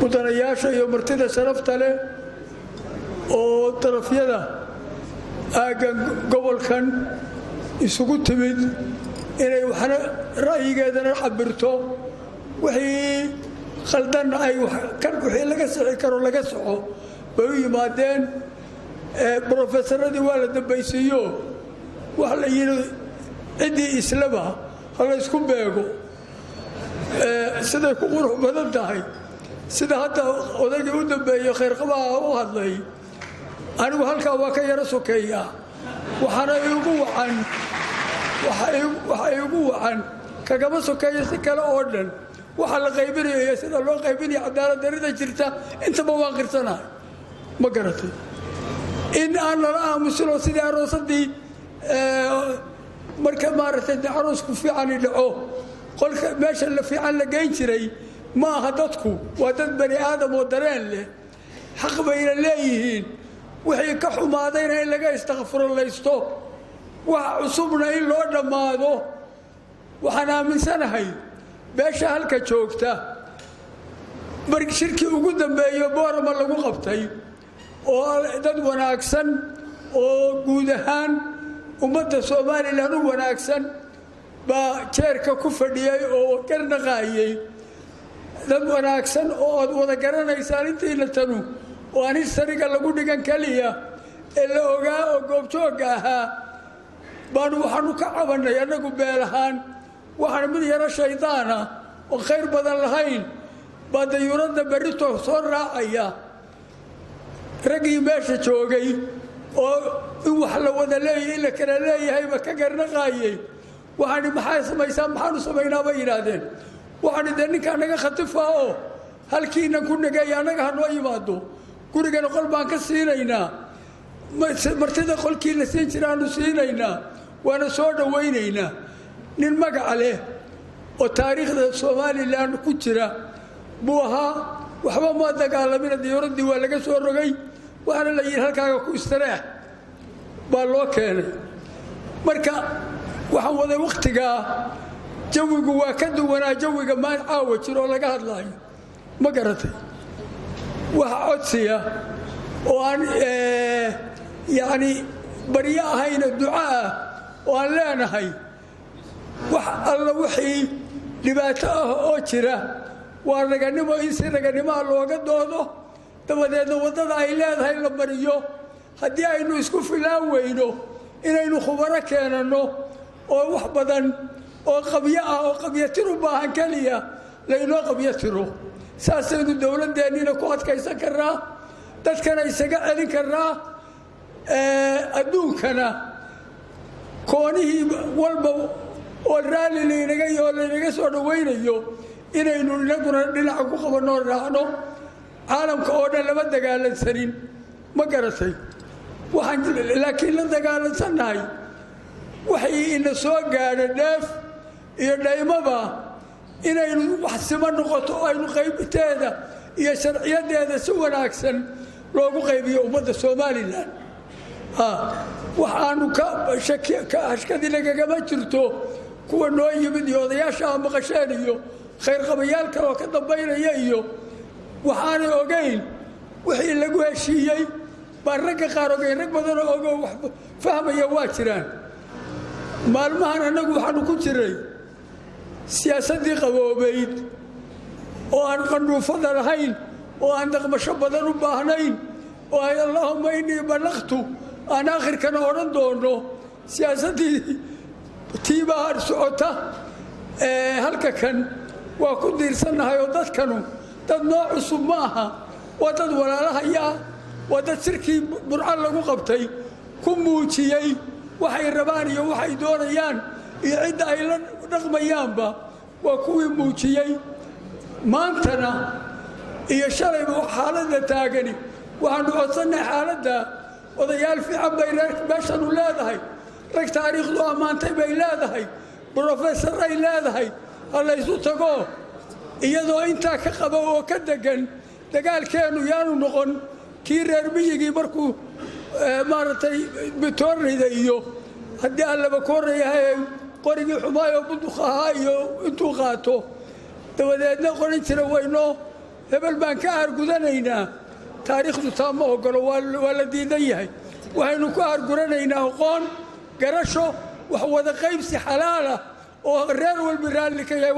mudanayaasha iyo martida sharafta leh oo darafyada aagan gobolkan isugu timid inay waxna ra'yigeedana cabirto wixii khaldan ay wixii laga sixi karo laga soco bay u yimaadeen professoradii waa la dambaysiiyo waxa la yidhi ciddii islaba hala isku beego siday ku qurux badan tahay sida hadda odaygii u dambeeyo khayrqabaha u hadlay anigu halkaa waa ka yaro sokeeyaa waxaana igu wacan kagama sokeeyo si kale oo dhan waxa la qaybinayo iyo sida loo qaybinayo cadaalad darrida jirta intaba waan qirsanahay ma garatay in aan lala aamusinoo sidii aroosadii marka maaragtay aroosku fiicani dhaco qolka meesha la fiican la geyn jiray ma aha dadku waa dad bani aadam oo dareen leh xaq bayna leeyihiin wixii ka xumaadayna in laga istakfirulaysto waxa cusubna in loo dhammaado waxaan aaminsanahay beesha halka joogta shirkii ugu dambeeyo boorama lagu qabtay oo dad wanaagsan oo guud ahaan ummadda somalilan u wanaagsan baa jeerka ku fadhiyey oo garnaqaayey dad wanaagsan oo aad wada garanaysaan intiina tanu oo aan histariga lagu dhigan keliya ee la ogaa oo goobjoogga ahaa baanu waxaanu ka cabannay annagu beel ahaan waxaana mid yaro shaydaana oo khayr badan lahayn baa dayuuradda berrito soo raacaya raggii meesha joogay oo in wax la wada leeyahay in la kala leeyahayba ka garnaqaayey waxaani maxay samaysaan maxaanu samaynaa bay yidhaahdeen waxaani dee ninkaa naga khatifaa oo halkiinan ku nageeya annaga ha noo yimaado gurigana qol baan ka siinaynaa martida qolkii la siin jiraanu siinaynaa waana soo dhowaynaynaa nin magaca leh oo taariikhda somalilan ku jira buu ahaa waxba ma dagaalamina diyuuraddii waa laga soo rogay waxaana la yidhi halkaaga ku istareex baa loo keenay marka waxaan waday wakhtigaa jawigu waa ka duwanaa jawiga maan caawa jir oo laga hadlaayo ma garatay waxa codsiya oo aan yacni baryo ahayna duco ah oo aan leenahay wax alla wixii dhibaato ah oo jira waa raganimo in si raganimaha looga doodo dabadeedna waddada ay leedahay la mariyo haddii aynu isku filaan weyno inaynu khubaro keenanno oo wax badan oo qabyo ah oo qabyatir u baahan keliya laynoo qabyatiro saasaynu dowladdeennina ku adkaysan karnaa dadkana isaga celin karnaa adduunkana koonihii walba oo raalli laynaga iyo laynaga soo dhowaynayo inaynu inaguna dhinaca ku qabanoo raacno caalamka oo dhan lama dagaalansanin ma garatay waxaan laakiin la dagaalansannahay waxay ina soo gaadha dheef iyo dhaymaba inaynu wax sima noqoto oo aynu qaybteeda iyo sharciyadeeda si wanaagsan loogu qaybiyo ummadda somalilan waxaanu hashkadii nagagama jirto kuwa noo yimid iyo odayaasha a maqasheen iyo khayrqabayaal kale oo ka dambaynaya iyo waxaanay ogayn wixii lagu heshiiyey baan ragga qaar ogayn rag badanoo ogoo wax fahmaya waa jiraan maalmahan annagu waxaanu ku jiray siyaasaddii qaboobayd oo aan qandhuufada lahayn oo aan daqmasho badan u baahnayn oo ay allaahumma innii ballaqtu aan aakhirkana odhan doono siyaasaddii tiibaa socota halka kan waa ku diirsannahay oo dadkanu dad noo cusub ma aha waa dad walaalahayaa waa dad sirkii burcan lagu qabtay ku muujiyey waxay rabaan iyo waxay doonayaan iyo cidda ay la dhaqmayaanba waa kuwii muujiyey maantana iyo shalayba xaaladda taagani waxaanu codsannahay xaaladda odayaal fiican bay meeshanu leedahay rag taariikhdu ammaantay bay leedahay brofesor ay leedahay ha laysu tago iyadoo intaa ka qaba oo ka degan dagaalkeennu yaanu noqon kii reer miyigii markuu maaragtay bitoornayda iyo haddii allaba koornayahay qorigii xumaayoo bunduq ahaa iyo intuu qaato dabadeedna qorin jira hebel baan ka aargudanaynaa taariikhdu taa ma ogolo waa la diidan yahay waxaynu ku aarguranaynaa aqoon garasho wax wada qaybsi xalaala oo reer walba raalli ka yahay.